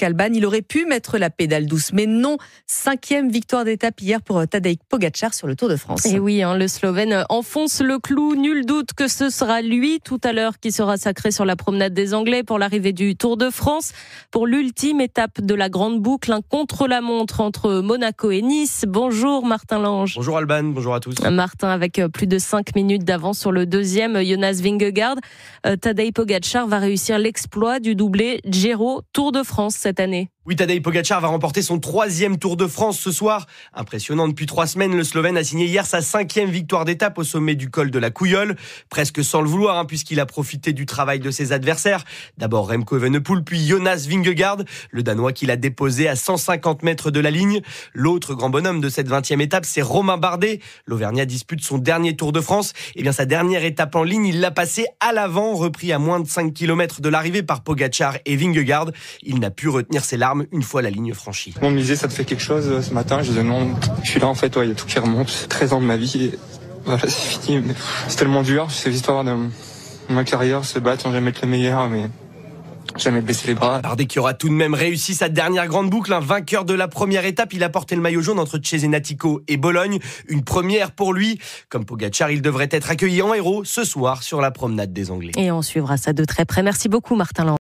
Marc Alban. Il aurait pu mettre la pédale douce, mais non. 5e victoire d'étape hier pour Tadej Pogačar sur le Tour de France. Et oui, le Slovène enfonce le clou. Nul doute que ce sera lui tout à l'heure qui sera sacré sur la promenade des Anglais pour l'arrivée du Tour de France. Pour l'ultime étape de la grande boucle, un contre-la-montre entre Monaco et Nice. Bonjour Martin Lange. Bonjour Alban, bonjour à tous. Martin, avec plus de 5 minutes d'avance sur le deuxième, Jonas Vingegaard, Tadej Pogačar va réussir l'exploit du doublé Giro Tour de France cette année. Oui, Tadej Pogačar va remporter son 3e Tour de France ce soir. Impressionnant, depuis 3 semaines, le Slovène a signé hier sa 5e victoire d'étape au sommet du col de la Couilleule. Presque sans le vouloir, puisqu'il a profité du travail de ses adversaires. D'abord Remco Evenepoel, puis Jonas Vingegaard, le Danois qui l'a déposé à 150 mètres de la ligne. L'autre grand bonhomme de cette 20e étape, c'est Romain Bardet. L'Auvergnat dispute son dernier Tour de France. Et bien, sa dernière étape en ligne, il l'a passé à l'avant, repris à moins de 5 km de l'arrivée par Pogačar et Vingegaard. Il n'a pu retenir ses larmes une fois la ligne franchie. On me disait ça te fait quelque chose ce matin, je disais non, je suis là en fait, il y a tout qui remonte. 13 ans de ma vie et voilà, c'est fini. Mais c'est tellement dur, c'est l'histoire de ma carrière, se battre, jamais être le meilleur, mais jamais baisser les bras. Bardet qui aura tout de même réussi sa dernière grande boucle, vainqueur de la première étape, il a porté le maillot jaune entre Cesenatico et Bologne, une première pour lui. Comme Pogačar, il devrait être accueilli en héros ce soir sur la promenade des Anglais. Et on suivra ça de très près. Merci beaucoup Martin Lange.